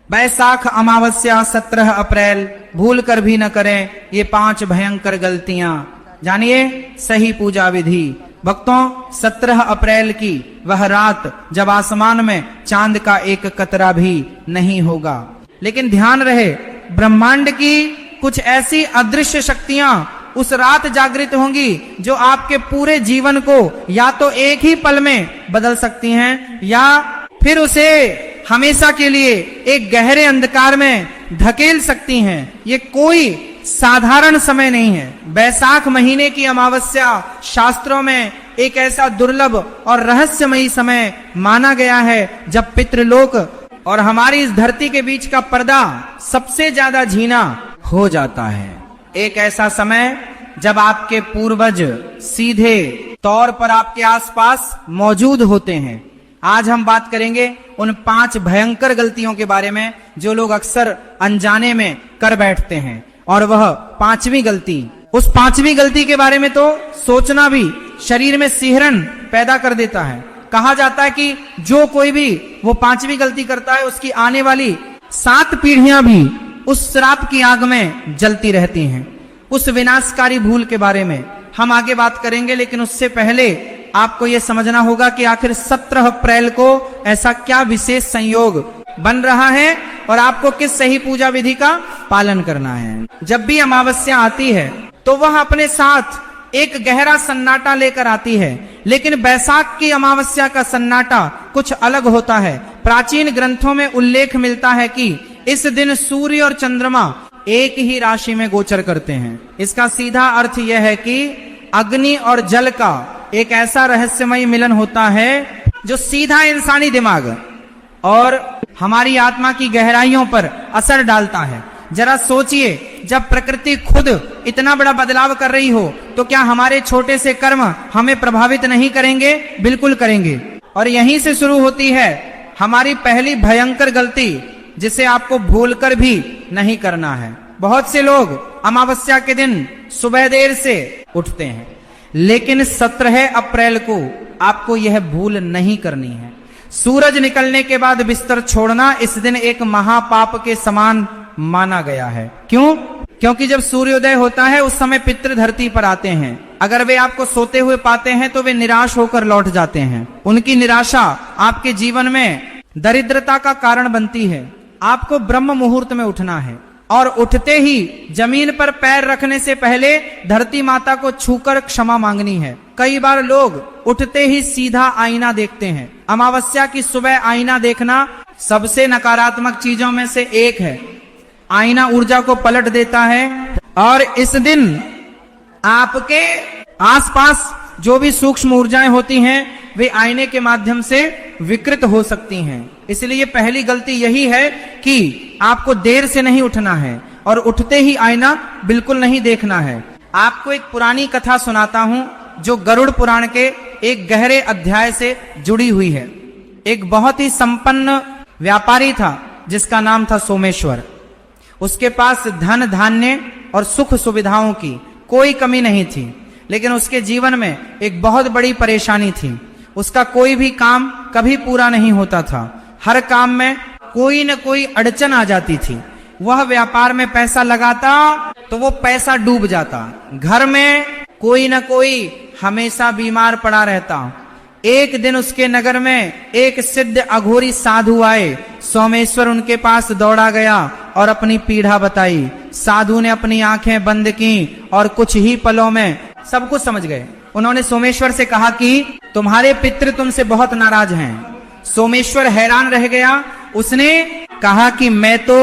बैसाख अमावस्या 17 अप्रैल भूल कर भी न करें ये 5 भयंकर गलतियां। जानिए सही पूजा विधि। भक्तों 17 अप्रैल की वह रात जब आसमान में चांद का एक कतरा भी नहीं होगा। लेकिन ध्यान रहे ब्रह्मांड की कुछ ऐसी अदृश्य शक्तियां उस रात जागृत होंगी जो आपके पूरे जीवन को या तो एक ही पल में बदल सकती हैं या फिर उसे हमेशा के लिए एक गहरे अंधकार में धकेल सकती हैं। ये कोई साधारण समय नहीं है। बैसाख महीने की अमावस्या शास्त्रों में एक ऐसा दुर्लभ और रहस्यमयी समय माना गया है जब पितृलोक और हमारी इस धरती के बीच का पर्दा सबसे ज्यादा झीना हो जाता है। एक ऐसा समय जब आपके पूर्वज सीधे तौर पर आपके आसपास मौजूद होते हैं। आज हम बात करेंगे उन 5 भयंकर गलतियों के बारे में जो लोग अक्सर अनजाने में कर बैठते हैं। और वह 5वीं गलती, उस 5वीं गलती के बारे में तो सोचना भी शरीर में सिहरन पैदा कर देता है। कहा जाता है कि जो कोई भी वो 5वीं गलती करता है उसकी आने वाली 7 पीढ़ियां भी उस श्राप की आग में जलती रहती हैं। उस विनाशकारी भूल के बारे में हम आगे बात करेंगे, लेकिन उससे पहले आपको यह समझना होगा कि आखिर 17 अप्रैल को ऐसा क्या विशेष संयोग बन रहा है और आपको किस सही पूजा विधि का पालन करना है। जब भी अमावस्या आती है तो वह अपने साथ एक गहरा सन्नाटा लेकर आती है, लेकिन बैसाख की अमावस्या का सन्नाटा कुछ अलग होता है। प्राचीन ग्रंथों में उल्लेख मिलता है कि इस दिन सूर्य और चंद्रमा एक ही राशि में गोचर करते हैं। इसका सीधा अर्थ यह है कि अग्नि और जल का एक ऐसा रहस्यमय मिलन होता है जो सीधा इंसानी दिमाग और हमारी आत्मा की गहराइयों पर असर डालता है। जरा सोचिए, जब प्रकृति खुद इतना बड़ा बदलाव कर रही हो तो क्या हमारे छोटे से कर्म हमें प्रभावित नहीं करेंगे? बिल्कुल करेंगे। और यहीं से शुरू होती है हमारी पहली भयंकर गलती, जिसे आपको भूलकर भी नहीं करना है। बहुत से लोग अमावस्या के दिन सुबह देर से उठते हैं, लेकिन 17 अप्रैल को आपको यह भूल नहीं करनी है। सूरज निकलने के बाद बिस्तर छोड़ना इस दिन एक महापाप के समान माना गया है। क्यों? क्योंकि जब सूर्योदय होता है उस समय पितृ धरती पर आते हैं। अगर वे आपको सोते हुए पाते हैं तो वे निराश होकर लौट जाते हैं। उनकी निराशा आपके जीवन में दरिद्रता का कारण बनती है। आपको ब्रह्म मुहूर्त में उठना है और उठते ही जमीन पर पैर रखने से पहले धरती माता को छूकर क्षमा मांगनी है। कई बार लोग उठते ही सीधा आईना देखते हैं। अमावस्या की सुबह आईना देखना सबसे नकारात्मक चीजों में से एक है। आईना ऊर्जा को पलट देता है और इस दिन आपके आसपास जो भी सूक्ष्म ऊर्जाएं होती हैं वे आईने के माध्यम से विकृत हो सकती हैं। इसलिए पहली गलती यही है कि आपको देर से नहीं उठना है और उठते ही आईना बिल्कुल नहीं देखना है। आपको एक पुरानी कथा सुनाता हूं जो गरुड़ पुराण के एक गहरे अध्याय से जुड़ी हुई है। एक बहुत ही संपन्न व्यापारी था जिसका नाम था सोमेश्वर। उसके पास धन धान्य और सुख सुविधाओं की कोई कमी नहीं थी, लेकिन उसके जीवन में एक बहुत बड़ी परेशानी थी। उसका कोई भी काम कभी पूरा नहीं होता था। हर काम में कोई न कोई अड़चन आ जाती थी। वह व्यापार में पैसा लगाता तो वो पैसा डूब जाता। घर में कोई न कोई हमेशा बीमार पड़ा रहता। एक दिन उसके नगर में एक सिद्ध अघोरी साधु आए। सोमेश्वर उनके पास दौड़ा गया और अपनी पीड़ा बताई। साधु ने अपनी आंखें बंद की और कुछ ही पलों में सब कुछ समझ गए। उन्होंने सोमेश्वर से कहा कि तुम्हारे पितृ तुमसे बहुत नाराज हैं। सोमेश्वर हैरान रह गया। उसने कहा कि मैं तो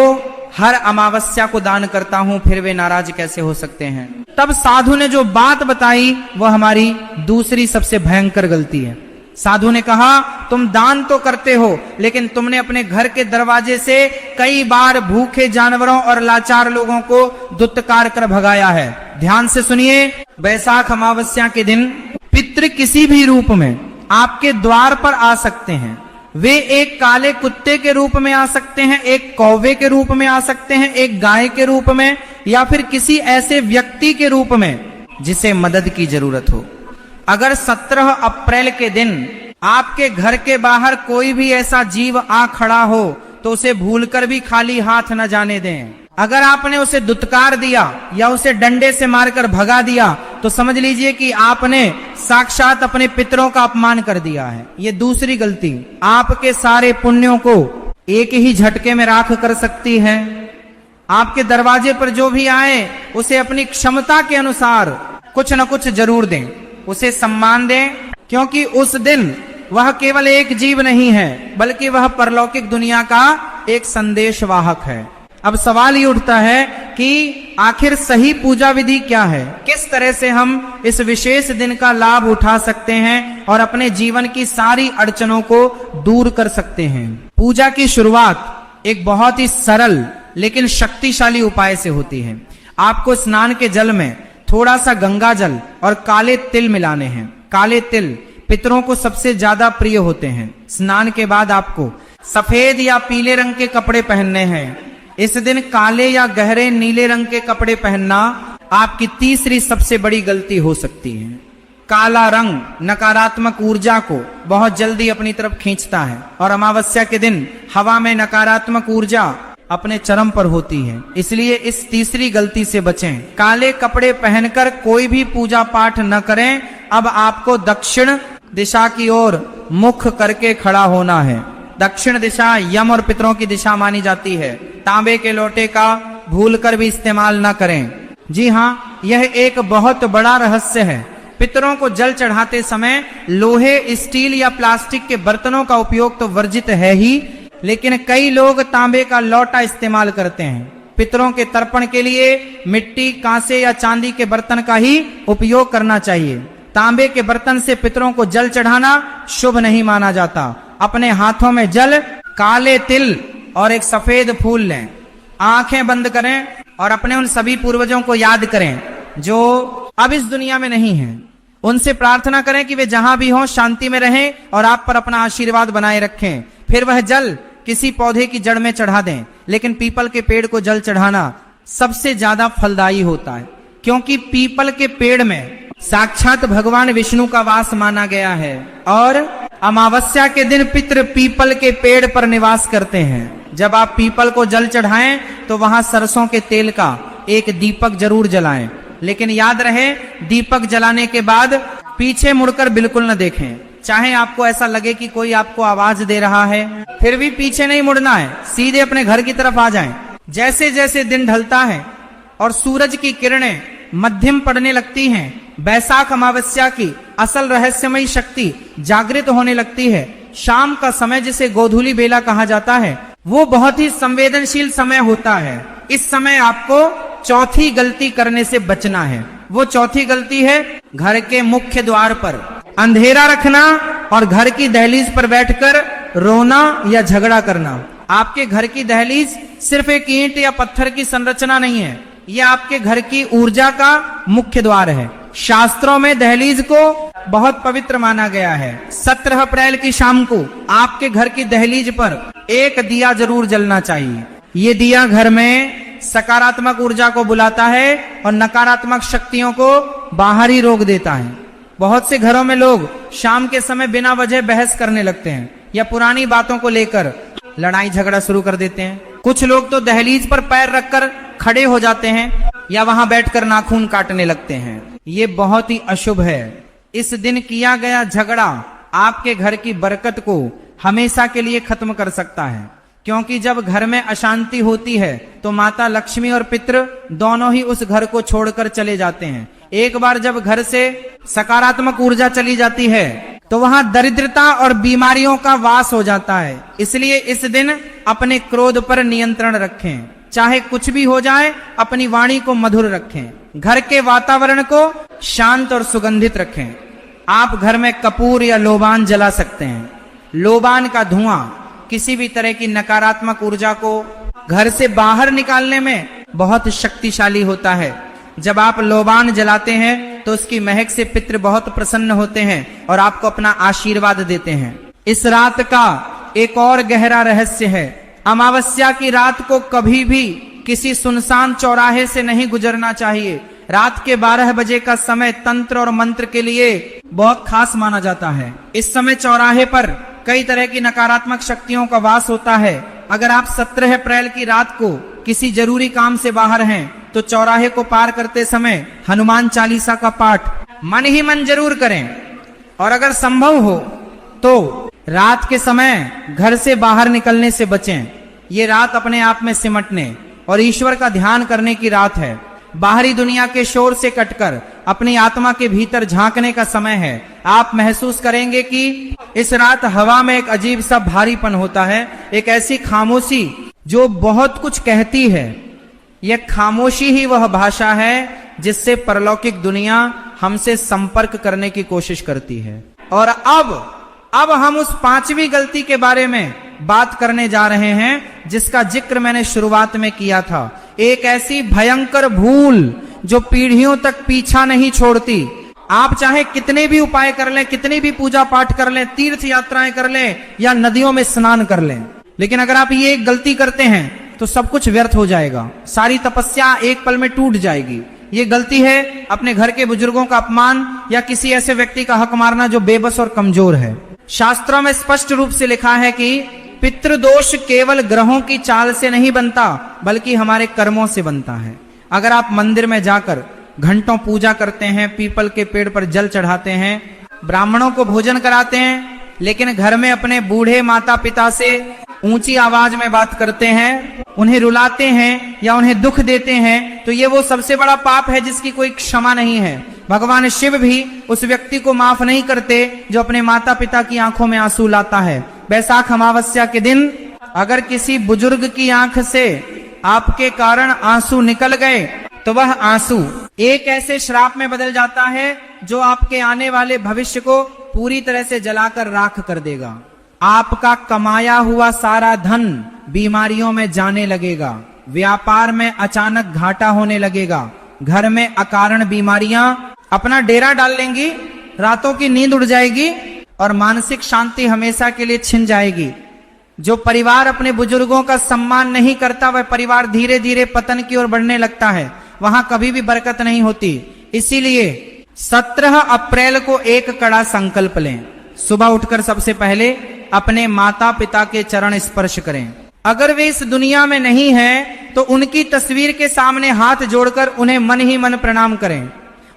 हर अमावस्या को दान करता हूं, फिर वे नाराज कैसे हो सकते हैं। तब साधु ने जो बात बताई वह हमारी दूसरी सबसे भयंकर गलती है। साधु ने कहा तुम दान तो करते हो, लेकिन तुमने अपने घर के दरवाजे से कई बार भूखे जानवरों और लाचार लोगों को दुत्कार कर भगाया है। ध्यान से सुनिए, बैसाख अमावस्या के दिन पितृ किसी भी रूप में आपके द्वार पर आ सकते हैं। वे एक काले कुत्ते के रूप में आ सकते हैं, एक कौवे के रूप में आ सकते हैं, एक गाय के रूप में, या फिर किसी ऐसे व्यक्ति के रूप में जिसे मदद की जरूरत हो। अगर 17 अप्रैल के दिन आपके घर के बाहर कोई भी ऐसा जीव आ खड़ा हो तो उसे भूलकर भी खाली हाथ न जाने दें। अगर आपने उसे दुत्कार दिया या उसे डंडे से मारकर भगा दिया तो समझ लीजिए कि आपने साक्षात अपने पितरों का अपमान कर दिया है। ये दूसरी गलती आपके सारे पुण्यों को एक ही झटके में राख कर सकती है। आपके दरवाजे पर जो भी आए उसे अपनी क्षमता के अनुसार कुछ न कुछ जरूर दें, उसे सम्मान दें, क्योंकि उस दिन वह केवल एक जीव नहीं है बल्कि वह परलौकिक दुनिया का एक संदेशवाहक है। अब सवाल ये उठता है कि आखिर सही पूजा विधि क्या है, किस तरह से हम इस विशेष दिन का लाभ उठा सकते हैं और अपने जीवन की सारी अड़चनों को दूर कर सकते हैं। पूजा की शुरुआत एक बहुत ही सरल लेकिन शक्तिशाली उपाय से होती है। आपको स्नान के जल में थोड़ा सा गंगा जल और काले तिल मिलाने हैं। काले तिल पितरों को सबसे ज्यादा प्रिय होते हैं। स्नान के बाद आपको सफेद या पीले रंग के कपड़े पहनने हैं। इस दिन काले या गहरे नीले रंग के कपड़े पहनना आपकी तीसरी सबसे बड़ी गलती हो सकती है। काला रंग नकारात्मक ऊर्जा को बहुत जल्दी अपनी तरफ खींचता है और अमावस्या के दिन हवा में नकारात्मक ऊर्जा अपने चरम पर होती है, इसलिए इस तीसरी गलती से बचें। काले कपड़े पहनकर कोई भी पूजा पाठ न करें। अब आपको दक्षिण दिशा की ओर मुख करके खड़ा होना है। दक्षिण दिशा यम और पितरों की दिशा मानी जाती है। तांबे के लोटे का भूलकर भी इस्तेमाल न करें। जी हाँ, यह एक बहुत बड़ा रहस्य है। पितरों को जल चढ़ाते समय लोहे, स्टील या प्लास्टिक के बर्तनों का उपयोग तो वर्जित है ही, लेकिन कई लोग तांबे का लोटा इस्तेमाल करते हैं। पितरों के तर्पण के लिए मिट्टी, कांसे या चांदी के बर्तन का ही उपयोग करना चाहिए। तांबे के बर्तन से पितरों को जल चढ़ाना शुभ नहीं माना जाता। अपने हाथों में जल, काले तिल और एक सफेद फूल लें। आंखें बंद करें और अपने उन सभी पूर्वजों को याद करें जो अब इस दुनिया में नहीं हैं। उनसे प्रार्थना करें कि वे जहां भी हों शांति में रहें और आप पर अपना आशीर्वाद बनाए रखें। फिर वह जल किसी पौधे की जड़ में चढ़ा दें, लेकिन पीपल के पेड़ को जल चढ़ाना सबसे ज्यादा फलदायी होता है, क्योंकि पीपल के पेड़ में साक्षात भगवान विष्णु का वास माना गया है और अमावस्या के दिन पितृ पीपल के पेड़ पर निवास करते हैं। जब आप पीपल को जल चढ़ाएं तो वहां सरसों के तेल का एक दीपक जरूर जलाएं, लेकिन याद रहे दीपक जलाने के बाद पीछे मुड़कर बिल्कुल न देखें। चाहे आपको ऐसा लगे कि कोई आपको आवाज दे रहा है, फिर भी पीछे नहीं मुड़ना है, सीधे अपने घर की तरफ आ जाएं। जैसे जैसे दिन ढलता है और सूरज की किरणें मध्यम पड़ने लगती हैं, बैसाख अमावस्या की असल रहस्यमयी शक्ति जागृत होने लगती है। शाम का समय, जिसे गोधूली बेला कहा जाता है, वो बहुत ही संवेदनशील समय होता है। इस समय आपको चौथी गलती करने से बचना है। वो चौथी गलती है घर के मुख्य द्वार पर अंधेरा रखना और घर की दहलीज पर बैठकर रोना या झगड़ा करना। आपके घर की दहलीज सिर्फ एक ईंट या पत्थर की संरचना नहीं है, यह आपके घर की ऊर्जा का मुख्य द्वार है। शास्त्रों में दहलीज को बहुत पवित्र माना गया है। 17 अप्रैल की शाम को आपके घर की दहलीज पर एक दिया जरूर जलना चाहिए। ये दिया घर में सकारात्मक ऊर्जा को बुलाता है और नकारात्मक शक्तियों को बाहर ही रोक देता है। बहुत से घरों में लोग शाम के समय बिना वजह बहस करने लगते हैं या पुरानी बातों को लेकर लड़ाई झगड़ा शुरू कर देते हैं। कुछ लोग तो दहलीज पर पैर रखकर खड़े हो जाते हैं या वहां बैठकर नाखून काटने लगते हैं। ये बहुत ही अशुभ है। इस दिन किया गया झगड़ा आपके घर की बरकत को हमेशा के लिए खत्म कर सकता है, क्योंकि जब घर में अशांति होती है तो माता लक्ष्मी और पितृ दोनों ही उस घर को छोड़कर चले जाते हैं। एक बार जब घर से सकारात्मक ऊर्जा चली जाती है तो वहां दरिद्रता और बीमारियों का वास हो जाता है। इसलिए इस दिन अपने क्रोध पर नियंत्रण रखें। चाहे कुछ भी हो जाए, अपनी वाणी को मधुर रखें। घर के वातावरण को शांत और सुगंधित रखें। आप घर में कपूर या लोबान जला सकते हैं। लोबान का धुआं किसी भी तरह की नकारात्मक ऊर्जा को घर से बाहर निकालने में बहुत शक्तिशाली होता है। जब आप लोबान जलाते हैं तो उसकी महक से पितृ बहुत प्रसन्न होते हैं और आपको अपना आशीर्वाद देते हैं। इस रात का एक और गहरा रहस्य है। अमावस्या की रात को कभी भी किसी सुनसान चौराहे से नहीं गुजरना चाहिए। रात के 12 बजे का समय तंत्र और मंत्र के लिए बहुत खास माना जाता है। इस समय चौराहे पर कई तरह की नकारात्मक शक्तियों का वास होता है। अगर आप 17 अप्रैल की रात को किसी जरूरी काम से बाहर हैं तो चौराहे को पार करते समय हनुमान चालीसा का पाठ मन ही मन जरूर करें। और अगर संभव हो तो रात के समय घर से बाहर निकलने से बचें। ये रात अपने आप में सिमटने और ईश्वर का ध्यान करने की रात है। बाहरी दुनिया के शोर से कटकर अपनी आत्मा के भीतर झांकने का समय है। आप महसूस करेंगे कि इस रात हवा में एक अजीब सा भारीपन होता है, एक ऐसी खामोशी जो बहुत कुछ कहती है। यह खामोशी ही वह भाषा है जिससे परलौकिक दुनिया हमसे संपर्क करने की कोशिश करती है। और अब हम उस 5वीं गलती के बारे में बात करने जा रहे हैं जिसका जिक्र मैंने शुरुआत में किया था। एक ऐसी भयंकर भूल जो पीढ़ियों तक पीछा नहीं छोड़ती। आप चाहे कितने भी उपाय कर लें, कितनी भी पूजा पाठ कर लें, तीर्थ यात्राएं कर लें या नदियों में स्नान कर लें, लेकिन अगर आप ये एक गलती करते हैं तो सब कुछ व्यर्थ हो जाएगा। सारी तपस्या एक पल में टूट जाएगी। ये गलती है अपने घर के बुजुर्गों का अपमान या किसी ऐसे व्यक्ति का हक मारना जो बेबस और कमजोर है। शास्त्रों में स्पष्ट रूप से लिखा है कि पितृदोष केवल ग्रहों की चाल से नहीं बनता बल्कि हमारे कर्मों से बनता है। अगर आप मंदिर में जाकर घंटों पूजा करते हैं, पीपल के पेड़ पर जल चढ़ाते हैं, ब्राह्मणों को भोजन कराते हैं, लेकिन घर में अपने बूढ़े माता पिता से ऊंची आवाज में बात करते हैं, उन्हें रुलाते हैं या उन्हें दुख देते हैं, तो ये वो सबसे बड़ा पाप है जिसकी कोई क्षमा नहीं है। भगवान शिव भी उस व्यक्ति को माफ नहीं करते जो अपने माता पिता की आंखों में आंसू लाता है। बैसाख अमावस्या के दिन अगर किसी बुजुर्ग की आंख से आपके कारण आंसू निकल गए तो वह आंसू एक ऐसे श्राप में बदल जाता है जो आपके आने वाले भविष्य को पूरी तरह से जलाकर राख कर देगा। आपका कमाया हुआ सारा धन बीमारियों में जाने लगेगा, व्यापार में अचानक घाटा होने लगेगा, घर में अकारण बीमारियां अपना डेरा डाल लेंगी, रातों की नींद उड़ जाएगी और मानसिक शांति हमेशा के लिए छिन जाएगी। जो परिवार अपने बुजुर्गों का सम्मान नहीं करता वह परिवार धीरे धीरे पतन की ओर बढ़ने लगता है, वहां कभी भी बरकत नहीं होती। इसीलिए 17 अप्रैल को एक कड़ा संकल्प लें। सुबह उठकर सबसे पहले अपने माता पिता के चरण स्पर्श करें। अगर वे इस दुनिया में नहीं हैं तो उनकी तस्वीर के सामने हाथ जोड़कर उन्हें मन ही मन प्रणाम करें,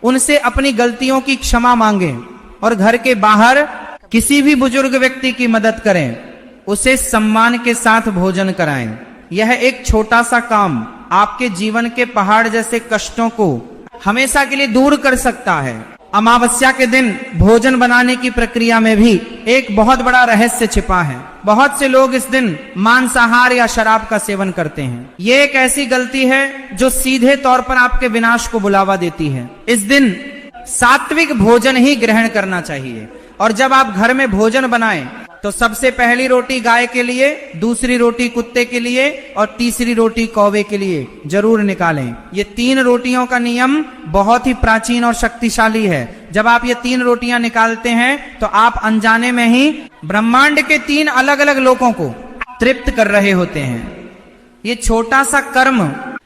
उनसे अपनी गलतियों की क्षमा मांगें और घर के बाहर किसी भी बुजुर्ग व्यक्ति की मदद करें, उसे सम्मान के साथ भोजन कराएं। यह एक छोटा सा काम आपके जीवन के पहाड़ जैसे कष्टों को हमेशा के लिए दूर कर सकता है। अमावस्या के दिन भोजन बनाने की प्रक्रिया में भी एक बहुत बड़ा रहस्य छिपा है। बहुत से लोग इस दिन मांसाहार या शराब का सेवन करते हैं। ये एक ऐसी गलती है जो सीधे तौर पर आपके विनाश को बुलावा देती है। इस दिन सात्विक भोजन ही ग्रहण करना चाहिए और जब आप घर में भोजन बनाएं तो सबसे पहली रोटी गाय के लिए, दूसरी रोटी कुत्ते के लिए और तीसरी रोटी कौवे के लिए जरूर निकालें। ये 3 रोटियों का नियम बहुत ही प्राचीन और शक्तिशाली है। जब आप ये 3 रोटियां निकालते हैं तो आप अनजाने में ही ब्रह्मांड के 3 अलग अलग लोगों को तृप्त कर रहे होते हैं। ये छोटा सा कर्म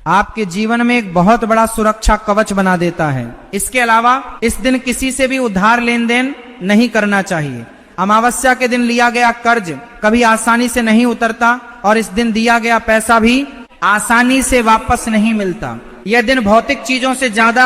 आपके जीवन में एक बहुत बड़ा सुरक्षा कवच बना देता है। इसके अलावा इस दिन किसी से भी उधार लेन देन नहीं करना चाहिए। अमावस्या के दिन लिया गया कर्ज कभी आसानी से नहीं उतरता और इस दिन दिया गया पैसा भी आसानी से वापस नहीं मिलता। यह दिन भौतिक चीजों से ज्यादा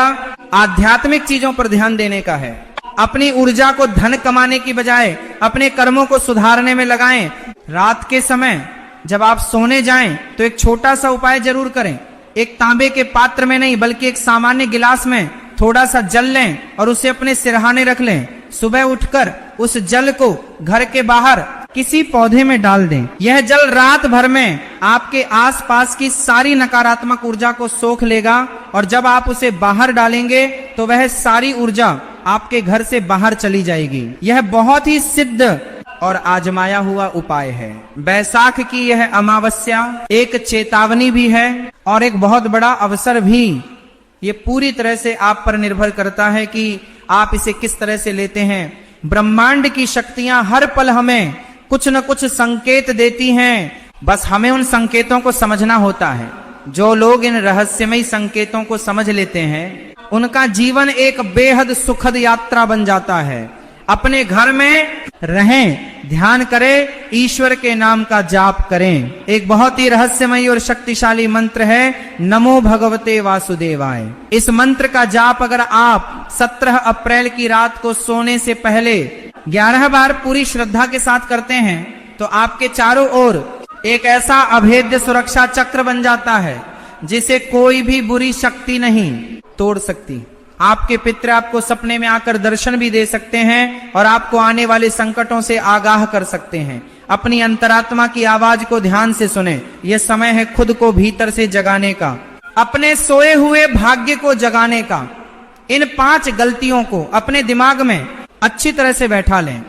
आध्यात्मिक चीजों पर ध्यान देने का है। अपनी ऊर्जा को धन कमाने की बजाय अपने कर्मों को सुधारने में लगाएं। रात के समय जब आप सोने जाएं तो एक छोटा सा उपाय जरूर करें। एक तांबे के पात्र में नहीं बल्कि एक सामान्य गिलास में थोड़ा सा जल लें और उसे अपने सिरहाने रख लें। सुबह उठकर उस जल को घर के बाहर किसी पौधे में डाल दें। यह जल रात भर में आपके आसपास की सारी नकारात्मक ऊर्जा को सोख लेगा और जब आप उसे बाहर डालेंगे तो वह सारी ऊर्जा आपके घर से बाहर चली जाएगी। यह बहुत ही सिद्ध और आजमाया हुआ उपाय है। बैसाख की यह अमावस्या एक चेतावनी भी है और एक बहुत बड़ा अवसर भी। ये पूरी तरह से आप पर निर्भर करता है कि आप इसे किस तरह से लेते हैं। ब्रह्मांड की शक्तियां हर पल हमें कुछ न कुछ संकेत देती हैं, बस हमें उन संकेतों को समझना होता है। जो लोग इन रहस्यमयी संकेतों को समझ लेते हैं उनका जीवन एक बेहद सुखद यात्रा बन जाता है। अपने घर में रहें, ध्यान करें, ईश्वर के नाम का जाप करें। एक बहुत ही रहस्यमयी और शक्तिशाली मंत्र है, नमो भगवते वासुदेवाय। इस मंत्र का जाप अगर आप 17 अप्रैल की रात को सोने से पहले 11 बार पूरी श्रद्धा के साथ करते हैं तो आपके चारों ओर एक ऐसा अभेद्य सुरक्षा चक्र बन जाता है जिसे कोई भी बुरी शक्ति नहीं तोड़ सकती। आपके पितृ आपको सपने में आकर दर्शन भी दे सकते हैं और आपको आने वाले संकटों से आगाह कर सकते हैं। अपनी अंतरात्मा की आवाज को ध्यान से सुने। यह समय है खुद को भीतर से जगाने का, अपने सोए हुए भाग्य को जगाने का। इन 5 गलतियों को अपने दिमाग में अच्छी तरह से बैठा लें।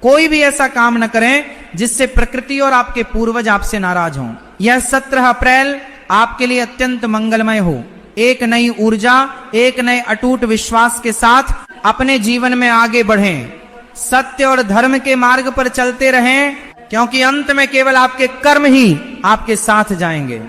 कोई भी ऐसा काम न करें जिससे प्रकृति और आपके पूर्वज आपसे नाराज हों। यह 17 अप्रैल आपके लिए अत्यंत मंगलमय हो। एक नई ऊर्जा, एक नए अटूट विश्वास के साथ अपने जीवन में आगे बढ़ें। सत्य और धर्म के मार्ग पर चलते रहें, क्योंकि अंत में केवल आपके कर्म ही आपके साथ जाएंगे।